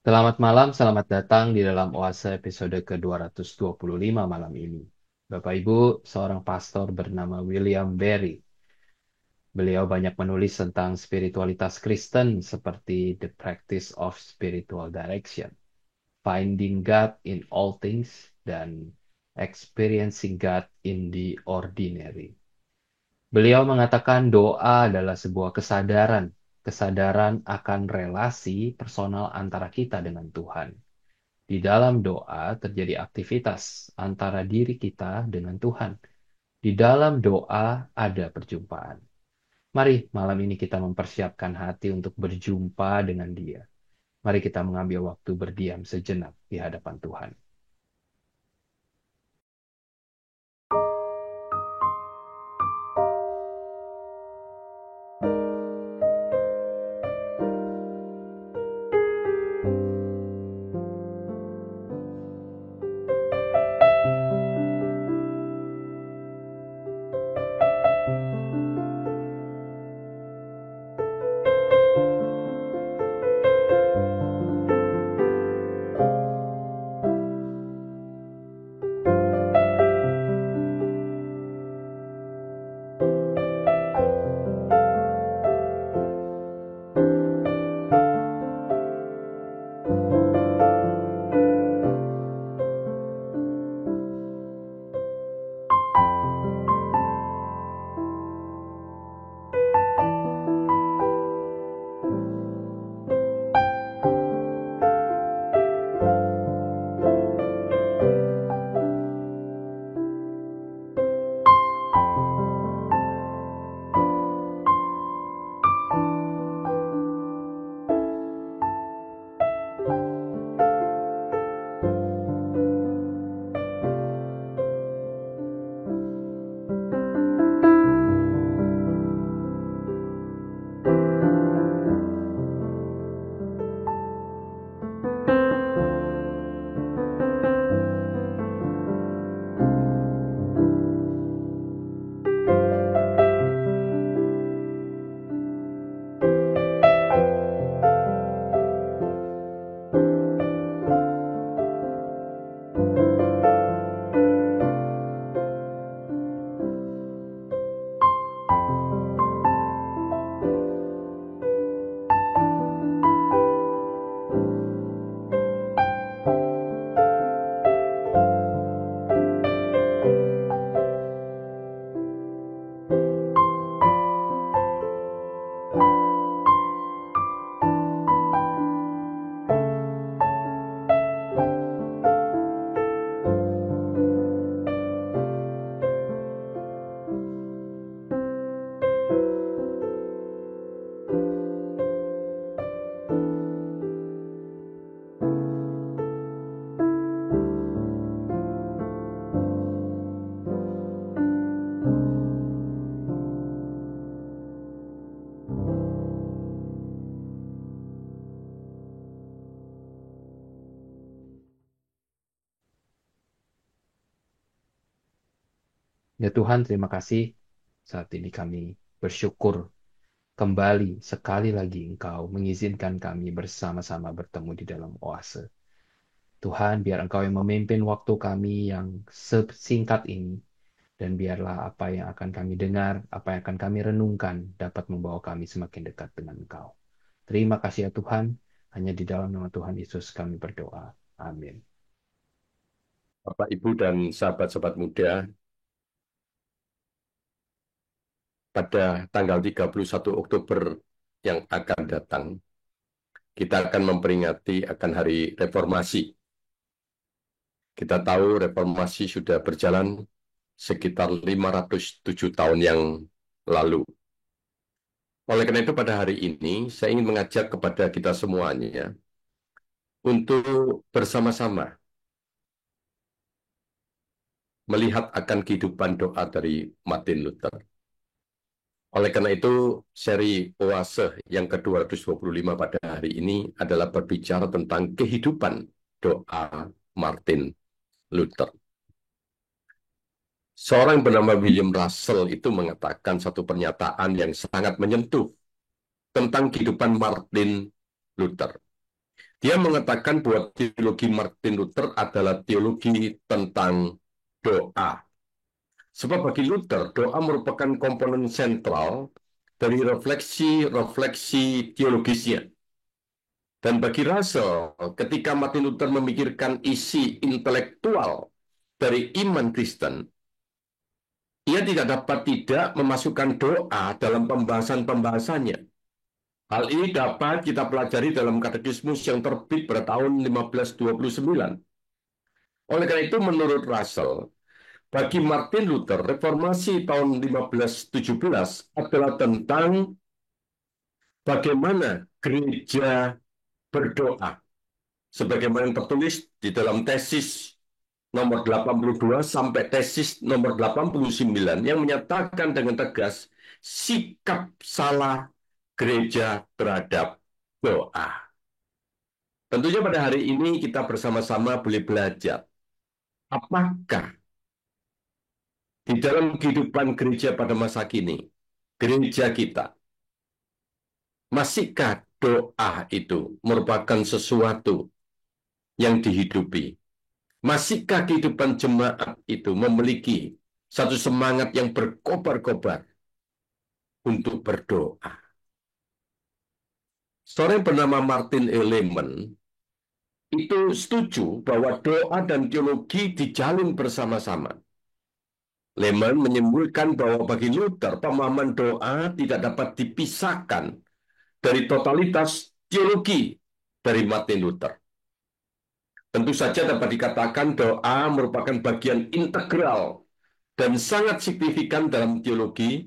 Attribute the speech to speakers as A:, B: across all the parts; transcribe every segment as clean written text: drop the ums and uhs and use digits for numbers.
A: Selamat malam, selamat datang di dalam Oase episode ke-225 malam ini. Bapak Ibu, seorang pastor bernama William Barry. Beliau banyak menulis tentang spiritualitas Kristen seperti The Practice of Spiritual Direction, Finding God in All Things, dan Experiencing God in the Ordinary. Beliau mengatakan doa adalah sebuah kesadaran, kesadaran akan relasi personal antara kita dengan Tuhan. Di dalam doa terjadi aktivitas antara diri kita dengan Tuhan. Di dalam doa ada perjumpaan. Mari malam ini kita mempersiapkan hati untuk berjumpa dengan Dia. Mari kita mengambil waktu berdiam sejenak di hadapan Tuhan. Ya Tuhan, terima kasih. Saat ini kami bersyukur kembali sekali lagi Engkau mengizinkan kami bersama-sama bertemu di dalam oase. Tuhan, biar Engkau yang memimpin waktu kami yang sesingkat ini. Dan biarlah apa yang akan kami dengar, apa yang akan kami renungkan, dapat membawa kami semakin dekat dengan Engkau. Terima kasih ya Tuhan, hanya di dalam nama Tuhan Yesus kami berdoa. Amin.
B: Bapak, Ibu, dan sahabat-sahabat muda, pada tanggal 31 Oktober yang akan datang, kita akan memperingati akan Hari Reformasi. Kita tahu reformasi sudah berjalan sekitar 507 tahun yang lalu. Oleh karena itu pada hari ini, saya ingin mengajak kepada kita semuanya untuk bersama-sama melihat akan kehidupan doa dari Martin Luther. Oleh karena itu, seri Oase yang ke-225 pada hari ini adalah berbicara tentang kehidupan doa Martin Luther. Seorang bernama William Russell itu mengatakan satu pernyataan yang sangat menyentuh tentang kehidupan Martin Luther. Dia mengatakan bahwa teologi Martin Luther adalah teologi tentang doa. Sebab bagi Luther, doa merupakan komponen sentral dari refleksi-refleksi teologisnya. Dan bagi Russell, ketika Martin Luther memikirkan isi intelektual dari iman Kristen, ia tidak dapat tidak memasukkan doa dalam pembahasan-pembahasannya. Hal ini dapat kita pelajari dalam Katekismus yang terbit pada tahun 1529. Oleh karena itu, menurut Russell, bagi Martin Luther, reformasi tahun 1517 adalah tentang bagaimana gereja berdoa. Sebagaimana yang tertulis di dalam tesis nomor 82 sampai tesis nomor 89 yang menyatakan dengan tegas sikap salah gereja terhadap doa. Tentunya pada hari ini kita bersama-sama boleh belajar apakah di dalam kehidupan gereja pada masa kini, gereja kita, masihkah doa itu merupakan sesuatu yang dihidupi? Masihkah kehidupan jemaat itu memiliki satu semangat yang berkobar-kobar untuk berdoa? Seorang yang bernama Martin E. Lehman itu setuju bahwa doa dan teologi dijalin bersama-sama. Lehman menyimpulkan bahwa bagi Luther, pemahaman doa tidak dapat dipisahkan dari totalitas teologi dari Martin Luther. Tentu saja dapat dikatakan doa merupakan bagian integral dan sangat signifikan dalam teologi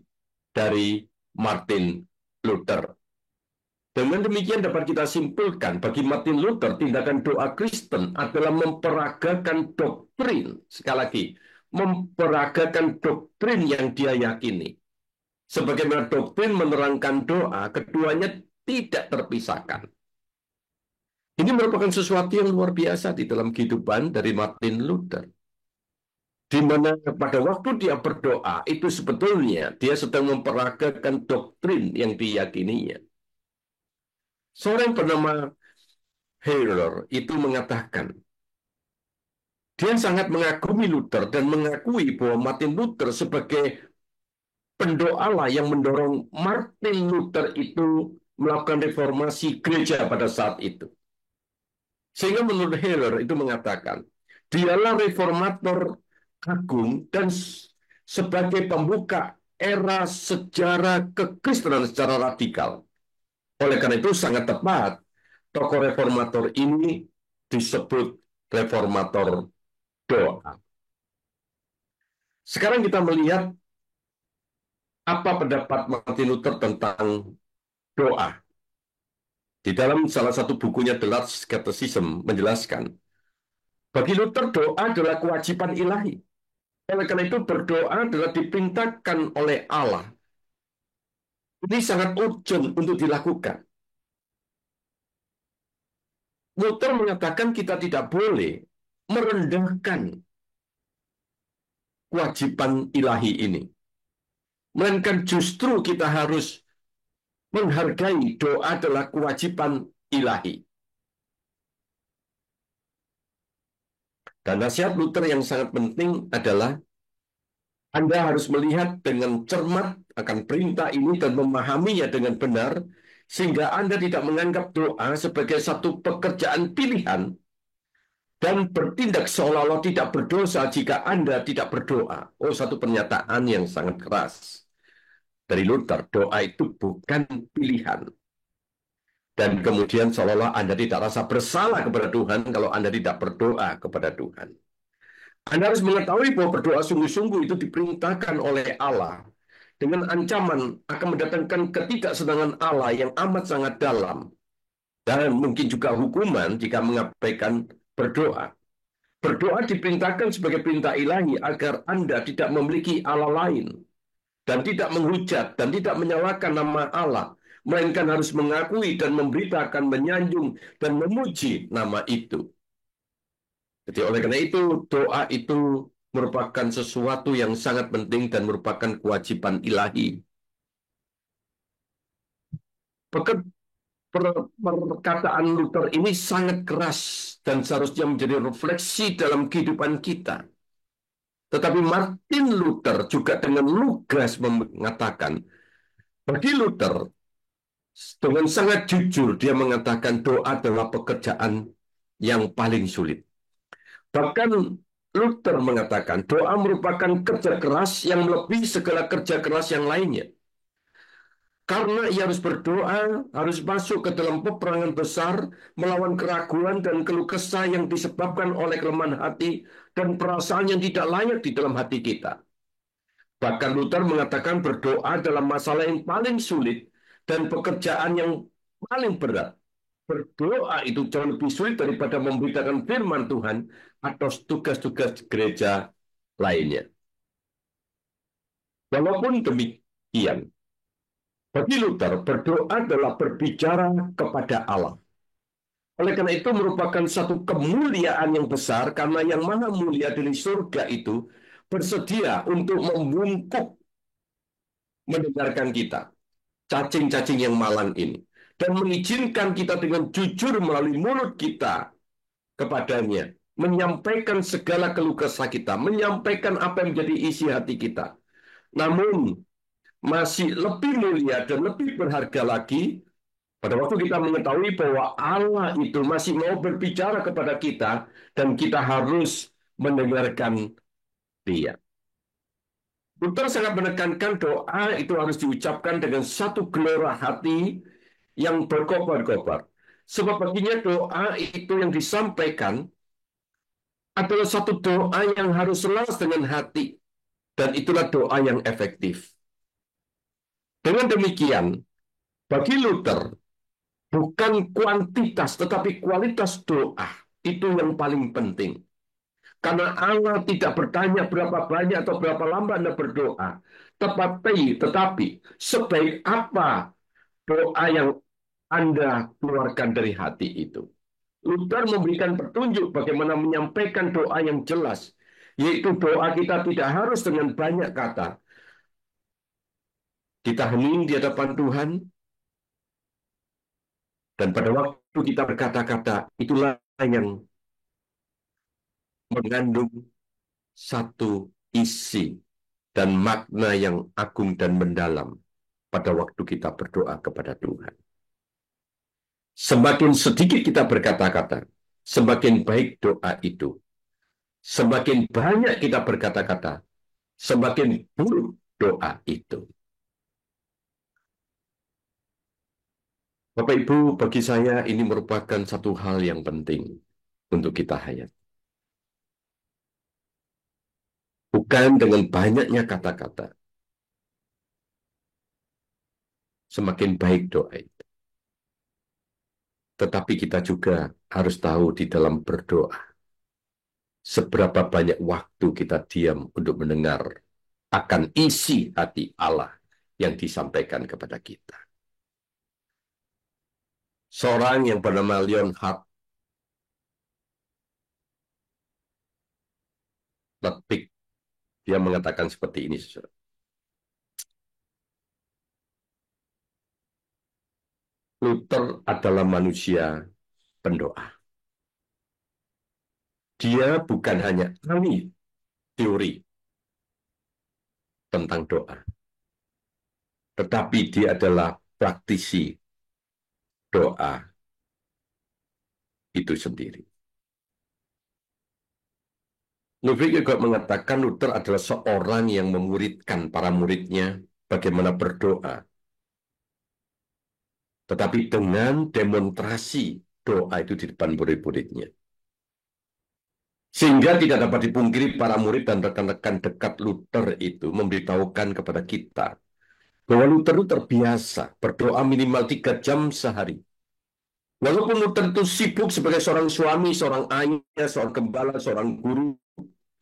B: dari Martin Luther. Dengan demikian dapat kita simpulkan bagi Martin Luther tindakan doa Kristen adalah memperagakan doktrin, sekali lagi, memperagakan doktrin yang dia yakini. Sebagaimana doktrin menerangkan doa, keduanya tidak terpisahkan. Ini merupakan sesuatu yang luar biasa di dalam kehidupan dari Martin Luther. Di mana pada waktu dia berdoa, itu sebetulnya dia sedang memperagakan doktrin yang diyakininya. Seorang bernama Heller itu mengatakan, dia sangat mengagumi Luther dan mengakui bahwa Martin Luther sebagai pendoalah yang mendorong Martin Luther itu melakukan reformasi gereja pada saat itu. Sehingga menurut Heller itu mengatakan, dialah reformator agung dan sebagai pembuka era sejarah kekristenan secara radikal. Oleh karena itu sangat tepat tokoh reformator ini disebut reformator doa. Sekarang kita melihat apa pendapat Martin Luther tentang doa. Di dalam salah satu bukunya The Large Catechism menjelaskan, bagi Luther doa adalah kewajiban ilahi. Oleh karena itu berdoa adalah diperintahkan oleh Allah. Ini sangat urgent untuk dilakukan. Luther mengatakan kita tidak boleh merendahkan kewajiban ilahi ini. Melainkan justru kita harus menghargai doa adalah kewajiban ilahi. Dan nasihat Luther yang sangat penting adalah Anda harus melihat dengan cermat akan perintah ini dan memahaminya dengan benar, sehingga Anda tidak menganggap doa sebagai satu pekerjaan pilihan dan bertindak seolah-olah tidak berdosa jika Anda tidak berdoa. Oh, satu pernyataan yang sangat keras dari Luther. Doa itu bukan pilihan. Dan kemudian seolah-olah Anda tidak rasa bersalah kepada Tuhan kalau Anda tidak berdoa kepada Tuhan. Anda harus mengetahui bahwa berdoa sungguh-sungguh itu diperintahkan oleh Allah dengan ancaman akan mendatangkan ketidaksenangan Allah yang amat sangat dalam dan mungkin juga hukuman jika mengabaikan berdoa. Berdoa diperintahkan sebagai perintah ilahi agar Anda tidak memiliki Allah lain dan tidak menghujat dan tidak menyalahkan nama Allah, melainkan harus mengakui dan memberitakan, menyanjung dan memuji nama itu. Jadi oleh karena itu, doa itu merupakan sesuatu yang sangat penting dan merupakan kewajiban ilahi. Perkataan Luther ini sangat keras dan seharusnya menjadi refleksi dalam kehidupan kita. Tetapi Martin Luther juga dengan lugas mengatakan, bagi Luther, dengan sangat jujur, dia mengatakan doa adalah pekerjaan yang paling sulit. Bahkan Luther mengatakan doa merupakan kerja keras yang melebihi segala kerja keras yang lainnya. Karena ia harus berdoa, harus masuk ke dalam peperangan besar, melawan keraguan dan keluh kesah yang disebabkan oleh kelemahan hati dan perasaan yang tidak layak di dalam hati kita. Bahkan Luther mengatakan berdoa dalam masalah yang paling sulit dan pekerjaan yang paling berat. Berdoa itu jauh lebih sulit daripada memberitakan firman Tuhan atau tugas-tugas gereja lainnya. Walaupun demikian, bagi Luther, berdoa adalah berbicara kepada Allah. Oleh karena itu merupakan satu kemuliaan yang besar karena yang maha mulia dari surga itu bersedia untuk membungkuk mendengarkan kita, cacing-cacing yang malang ini, dan mengizinkan kita dengan jujur melalui mulut kita kepadanya, menyampaikan segala keluh kesah kita, menyampaikan apa yang menjadi isi hati kita. Namun, masih lebih mulia dan lebih berharga lagi pada waktu kita mengetahui bahwa Allah itu masih mau berbicara kepada kita dan kita harus mendengarkan Dia. Luther sangat menekankan doa itu harus diucapkan dengan satu gelora hati yang berkobar-kobar. Sebab baginya doa itu yang disampaikan adalah satu doa yang harus selaras dengan hati. Dan itulah doa yang efektif. Dengan demikian, bagi Luther, bukan kuantitas tetapi kualitas doa itu yang paling penting. Karena Allah tidak bertanya berapa banyak atau berapa lama Anda berdoa. Tetapi sebaik apa doa yang Anda keluarkan dari hati itu. Luther memberikan petunjuk bagaimana menyampaikan doa yang jelas. Yaitu doa kita tidak harus dengan banyak kata. Kita hening di hadapan Tuhan. Dan pada waktu kita berkata-kata, itulah yang mengandung satu isi dan makna yang agung dan mendalam pada waktu kita berdoa kepada Tuhan. Semakin sedikit kita berkata-kata, semakin baik doa itu. Semakin banyak kita berkata-kata, semakin buruk doa itu. Bapak Ibu, bagi saya ini merupakan satu hal yang penting untuk kita hayat. Bukan dengan banyaknya kata-kata, semakin baik doa itu. Tetapi kita juga harus tahu di dalam berdoa, seberapa banyak waktu kita diam untuk mendengar akan isi hati Allah yang disampaikan kepada kita. Seorang yang bernama Leonhard Ludwig, dia mengatakan seperti ini, saudara. Luther adalah manusia pendoa. Dia bukan hanya ahli teori tentang doa, tetapi dia adalah praktisi doa itu sendiri. Ludwig juga mengatakan Luther adalah seorang yang memuridkan para muridnya bagaimana berdoa. Tetapi dengan demonstrasi doa itu di depan murid-muridnya. Sehingga tidak dapat dipungkiri para murid dan rekan-rekan dekat Luther itu memberitahukan kepada kita bahwa Luther itu terbiasa berdoa minimal 3 jam sehari. Walaupun Luther itu sibuk sebagai seorang suami, seorang ayah, seorang gembala, seorang guru,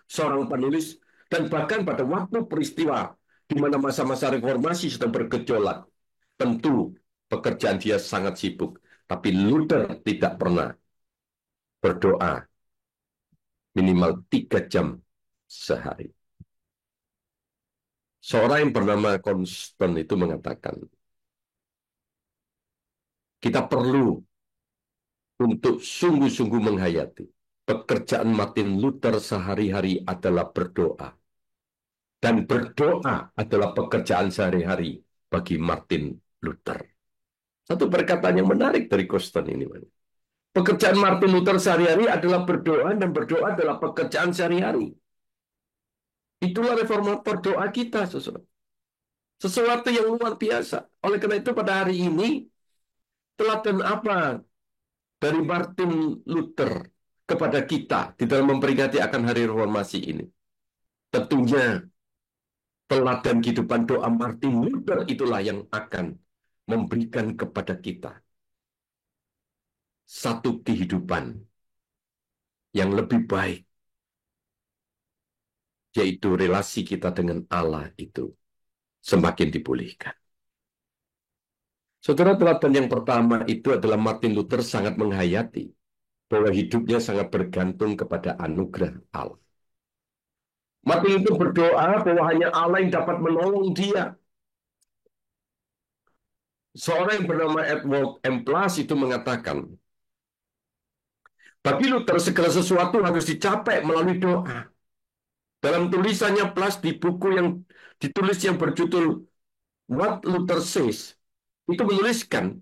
B: seorang penulis, dan bahkan pada waktu peristiwa di mana masa-masa reformasi sedang bergejolak, tentu pekerjaan dia sangat sibuk. Tapi Luther tidak pernah berdoa minimal 3 jam sehari. Seorang yang bernama Constant itu mengatakan, kita perlu untuk sungguh-sungguh menghayati. Pekerjaan Martin Luther sehari-hari adalah berdoa. Dan berdoa adalah pekerjaan sehari-hari bagi Martin Luther. Satu perkataan yang menarik dari Koston ini. Pekerjaan Martin Luther sehari-hari adalah berdoa, dan berdoa adalah pekerjaan sehari-hari. Itulah reformator doa kita, saudara. Sesuatu yang luar biasa. Oleh karena itu pada hari ini, teladan apa dari Martin Luther kepada kita di dalam memperingati akan hari reformasi ini? Tentunya teladan kehidupan doa Martin Luther itulah yang akan memberikan kepada kita satu kehidupan yang lebih baik, yaitu relasi kita dengan Allah itu semakin dipulihkan. Saudara, teladan yang pertama itu adalah Martin Luther sangat menghayati bahwa hidupnya sangat bergantung kepada anugerah Allah. Martin Luther berdoa bahwa hanya Allah yang dapat menolong dia. Seorang yang bernama Edward M. Plus itu mengatakan, bagi Luther segala sesuatu harus dicapai melalui doa. Dalam tulisannya Plus di buku yang ditulis yang berjudul What Luther Says, itu menuliskan,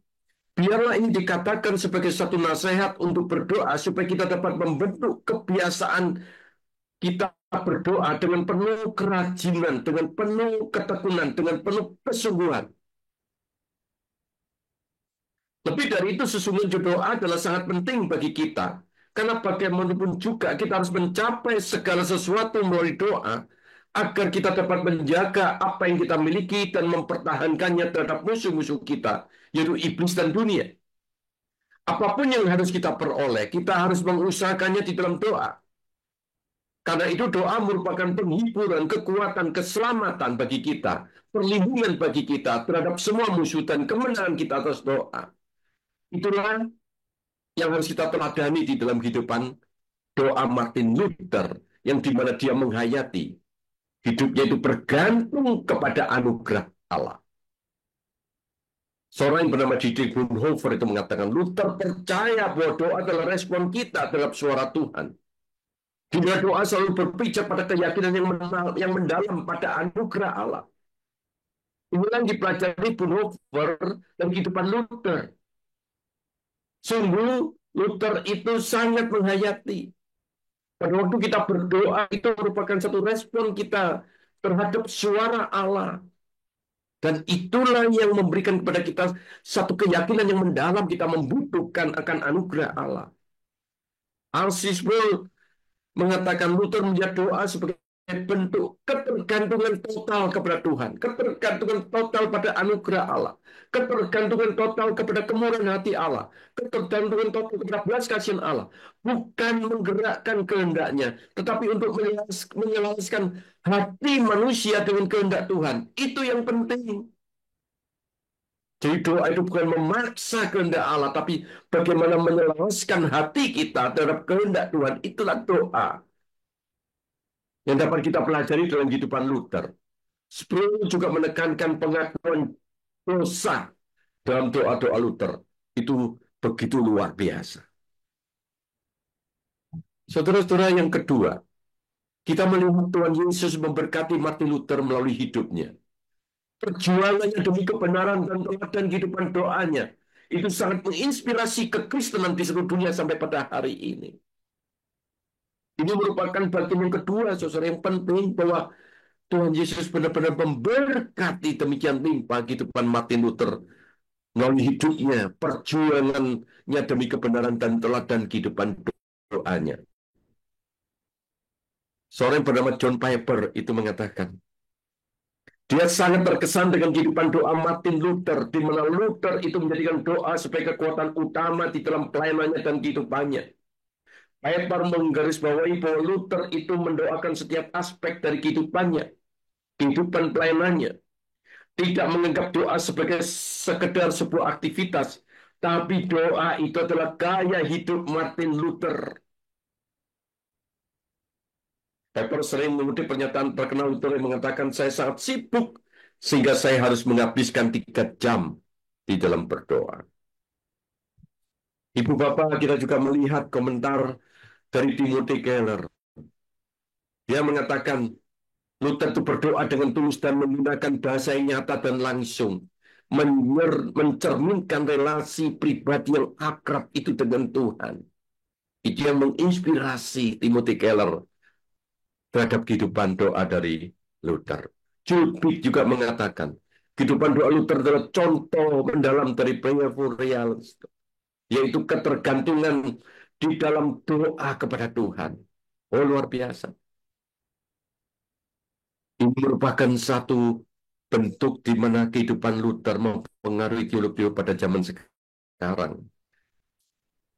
B: biarlah ini dikatakan sebagai satu nasihat untuk berdoa supaya kita dapat membentuk kebiasaan kita berdoa dengan penuh kerajinan, dengan penuh ketekunan, dengan penuh kesungguhan. Lebih dari itu, sesungguhnya doa adalah sangat penting bagi kita. Karena bagaimanapun juga kita harus mencapai segala sesuatu melalui doa, agar kita dapat menjaga apa yang kita miliki dan mempertahankannya terhadap musuh-musuh kita, yaitu iblis dan dunia. Apapun yang harus kita peroleh, kita harus mengusahakannya di dalam doa. Karena itu doa merupakan penghiburan, kekuatan, keselamatan bagi kita, perlindungan bagi kita terhadap semua musuh dan kemenangan kita atas doa. Itulah yang harus kita teladani di dalam kehidupan doa Martin Luther, yang dimana dia menghayati hidupnya itu bergantung kepada anugerah Allah. Seorang yang bernama Dietrich Bonhoeffer itu mengatakan, Luther percaya bahwa doa adalah respon kita terhadap suara Tuhan. Bila doa selalu berpijak pada keyakinan yang mendalam pada anugerah Allah. Inilah yang dipelajari Bonhoeffer dan kehidupan Luther. Sungguh, Luther itu sangat menghayati. Pada waktu kita berdoa, itu merupakan satu respon kita terhadap suara Allah. Dan itulah yang memberikan kepada kita satu keyakinan yang mendalam kita membutuhkan akan anugerah Allah. R.C. Sproul mengatakan Luther melihat doa sebagai bentuk ketergantungan total kepada Tuhan, ketergantungan total pada anugerah Allah, ketergantungan total kepada kemurahan hati Allah, ketergantungan total kepada belas kasihan Allah, bukan menggerakkan kehendaknya, tetapi untuk menyelaraskan hati manusia dengan kehendak Tuhan. Itu yang penting. Jadi doa itu bukan memaksa kehendak Allah, tapi bagaimana menyelaraskan hati kita terhadap kehendak Tuhan. Itulah doa yang dapat kita pelajari dalam kehidupan Luther. Sproul juga menekankan pengakuan dosa dalam doa-doa Luther. Itu begitu luar biasa. Saudara-saudara, yang kedua, kita melihat Tuhan Yesus memberkati Martin Luther melalui hidupnya. Perjuangannya demi kebenaran dan teladan kehidupan doanya itu sangat menginspirasi kekristenan di seluruh dunia sampai pada hari ini. Ini merupakan bagian yang kedua, saudara, yang penting bahwa Tuhan Yesus benar-benar memberkati demikian limpah kehidupan Martin Luther melalui hidupnya, perjuangannya demi kebenaran dan teladan kehidupan doanya. Seorang yang bernama John Piper itu mengatakan, dia sangat terkesan dengan kehidupan doa Martin Luther, di mana Luther itu menjadikan doa sebagai kekuatan utama di dalam pelayanannya dan kehidupannya. Piper menggarisbawahi bahwa Luther itu mendoakan setiap aspek dari kehidupannya, kehidupan pelayanannya. Tidak menganggap doa sebagai sekedar sebuah aktivitas, tapi doa itu adalah gaya hidup Martin Luther. Piper sering mengutip pernyataan terkenal Luther yang mengatakan, saya sangat sibuk sehingga saya harus menghabiskan 3 jam di dalam berdoa. Ibu Bapak, kita juga melihat komentar dari Timothy Keller. Dia mengatakan, Luther itu berdoa dengan tulus dan menggunakan bahasa yang nyata dan langsung. Mencerminkan relasi pribadi yang akrab itu dengan Tuhan. Itu yang menginspirasi Timothy Keller terhadap kehidupan doa dari Luther. Jude Pitt juga mengatakan, kehidupan doa Luther adalah contoh mendalam dari prayerful realist, yaitu ketergantungan di dalam doa kepada Tuhan. Oh, luar biasa. Ini merupakan satu bentuk di mana kehidupan Luther mempengaruhi teologi pada zaman sekarang.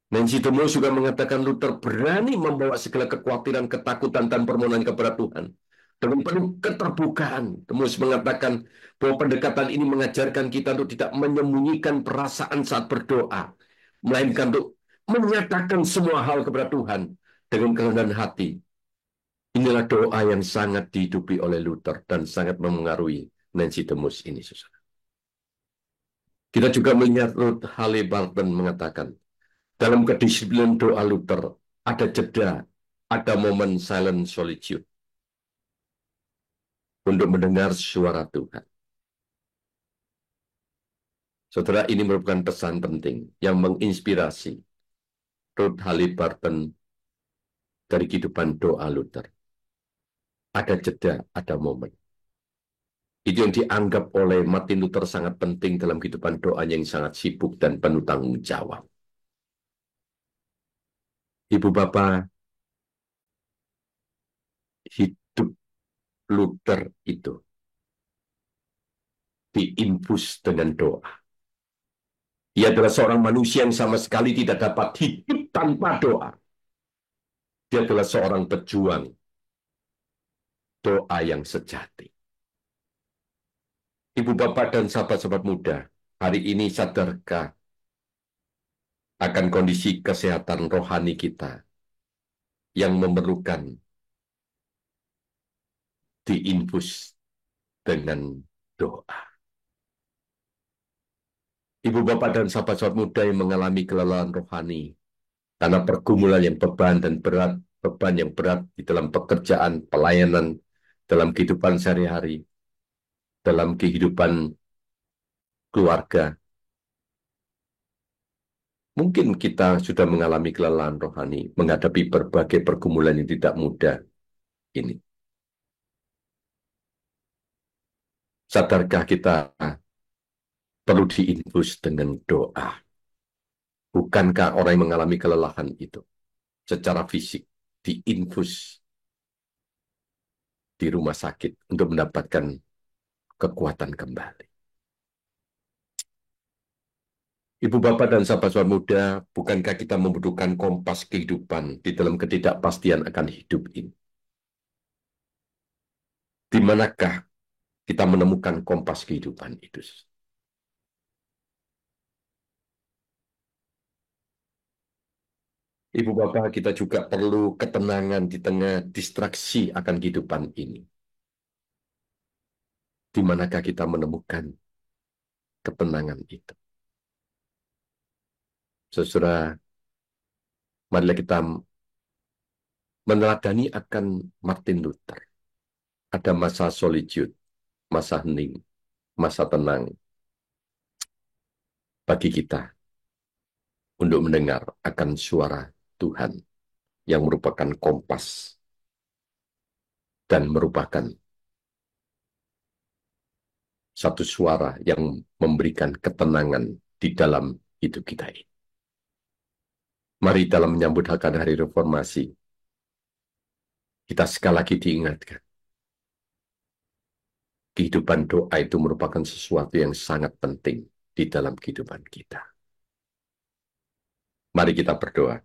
B: Nancy DeMoss juga mengatakan Luther berani membawa segala kekhawatiran, ketakutan, dan permohonan kepada Tuhan. Dengan penuh keterbukaan, DeMoss mengatakan bahwa pendekatan ini mengajarkan kita untuk tidak menyembunyikan perasaan saat berdoa, melainkan untuk menyatakan semua hal kepada Tuhan dengan kerendahan hati. Inilah doa yang sangat dihidupi oleh Luther dan sangat memengaruhi Nancy DeMoss ini, saudara. Kita juga melihat Ruth Haley Barton mengatakan, dalam kedisiplinan doa Luther, ada jeda, ada momen silent solitude untuk mendengar suara Tuhan. Saudara, ini merupakan pesan penting yang menginspirasi Ruth Haley Barton dari kehidupan doa Luther. Ada jeda, ada momen. Itu yang dianggap oleh Martin Luther sangat penting dalam kehidupan doanya yang sangat sibuk dan penuh tanggung jawab. Ibu Bapak, hidup Luther itu diinfus dengan doa. Ia adalah seorang manusia yang sama sekali tidak dapat hidup tanpa doa. Dia adalah seorang pejuang doa yang sejati. Ibu Bapak dan sahabat-sahabat muda, hari ini sadarkah akan kondisi kesehatan rohani kita yang memerlukan diinfus dengan doa? Ibu Bapak dan sahabat-sahabat muda yang mengalami kelelahan rohani karena pergumulan yang beban yang berat di dalam pekerjaan, pelayanan, dalam kehidupan sehari-hari, dalam kehidupan keluarga. Mungkin kita sudah mengalami kelelahan rohani, menghadapi berbagai pergumulan yang tidak mudah ini. Sadarkah kita perlu diinfus dengan doa? Bukankah orang yang mengalami kelelahan itu secara fisik diinfus di rumah sakit untuk mendapatkan kekuatan kembali? Ibu Bapak dan sahabat-sahabat muda, bukankah kita membutuhkan kompas kehidupan di dalam ketidakpastian akan hidup ini? Di manakah kita menemukan kompas kehidupan itu? Ibu Bapak, kita juga perlu ketenangan di tengah distraksi akan kehidupan ini. Di manakah kita menemukan ketenangan itu? Saudara, marilah kita meneladani akan Martin Luther. Ada masa solitude, masa hening, masa tenang bagi kita untuk mendengar akan suara Tuhan yang merupakan kompas dan merupakan satu suara yang memberikan ketenangan di dalam hidup kita ini. Mari dalam menyambut akan hari reformasi, kita sekali lagi diingatkan. Kehidupan doa itu merupakan sesuatu yang sangat penting di dalam kehidupan kita. Mari kita berdoa.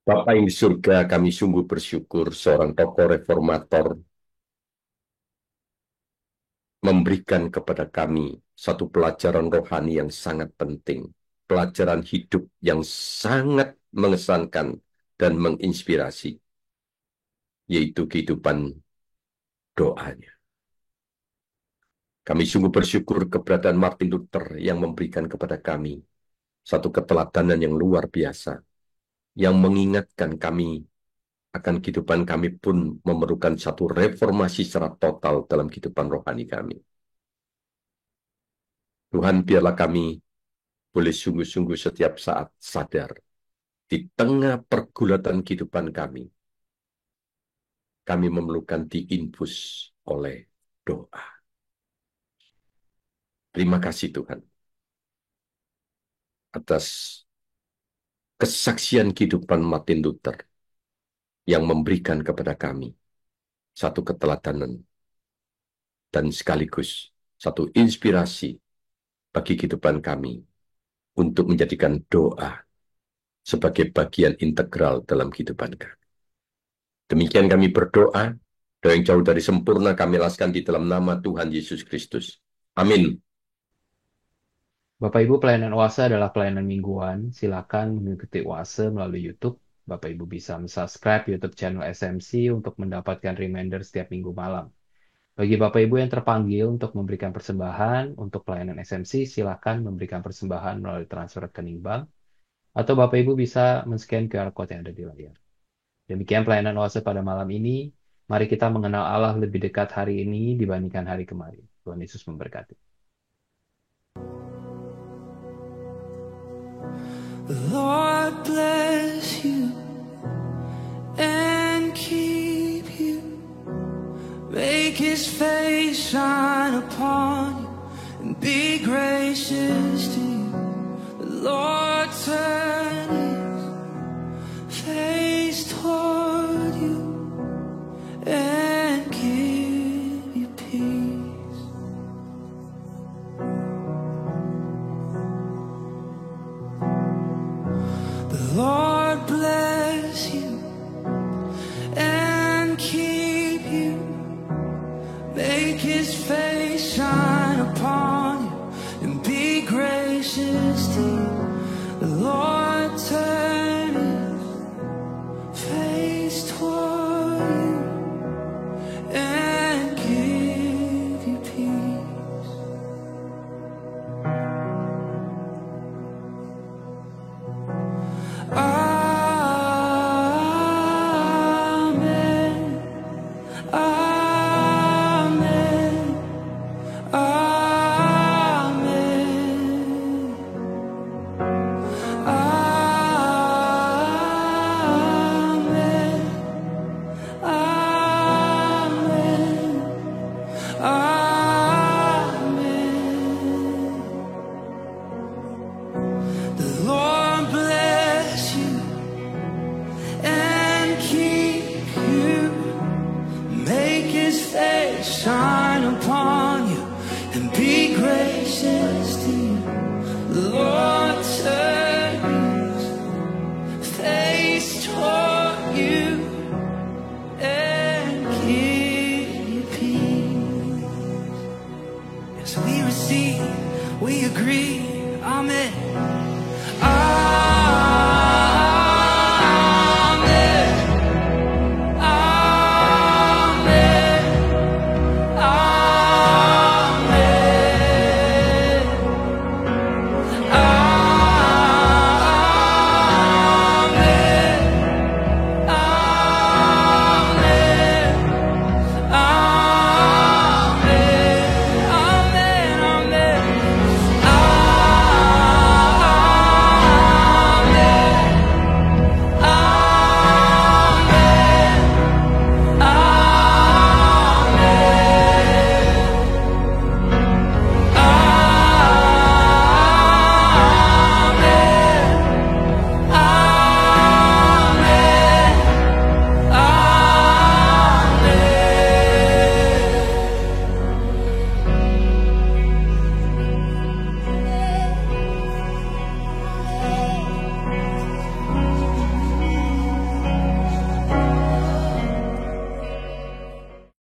B: Bapa yang di surga, kami sungguh bersyukur seorang tokoh reformator memberikan kepada kami satu pelajaran rohani yang sangat penting, pelajaran hidup yang sangat mengesankan dan menginspirasi, yaitu kehidupan doanya. Kami sungguh bersyukur keberadaan Martin Luther yang memberikan kepada kami satu keteladanan yang luar biasa, yang mengingatkan kami akan kehidupan kami pun memerlukan satu reformasi secara total dalam kehidupan rohani kami. Tuhan, biarlah kami boleh sungguh-sungguh setiap saat sadar di tengah pergulatan kehidupan kami memerlukan diinfus oleh doa. Terima kasih Tuhan atas kesaksian kehidupan Martin Luther yang memberikan kepada kami satu keteladanan dan sekaligus satu inspirasi bagi kehidupan kami untuk menjadikan doa sebagai bagian integral dalam kehidupan kami. Demikian kami berdoa, doa yang jauh dari sempurna kami alaskan di dalam nama Tuhan Yesus Kristus. Amin.
A: Bapak Ibu, pelayanan Oase adalah pelayanan mingguan. Silakan mengikuti Oase melalui YouTube. Bapak Ibu bisa subscribe YouTube channel SMC untuk mendapatkan reminder setiap minggu malam. Bagi Bapak Ibu yang terpanggil untuk memberikan persembahan untuk pelayanan SMC, silakan memberikan persembahan melalui transfer rekening bank, atau Bapak Ibu bisa men-scan QR Code yang ada di layar. Demikian pelayanan Oase pada malam ini. Mari kita mengenal Allah lebih dekat hari ini dibandingkan hari kemarin. Tuhan Yesus memberkati.
C: The Lord bless you and keep you. Make His face shine upon you and be gracious to you. The Lord turn His face toward you and give you peace. The Lord bless you and keep you. Make His face shine upon you and be gracious to you. The Lord turn His face toward you and give you peace. Amen. Amen. Amen. Amen. Amen. Amen. The Lord bless you and keep you. Make His face shine upon you and be gracious to you. The Lord turn His face toward you and give you peace. Yes, we receive, we agree.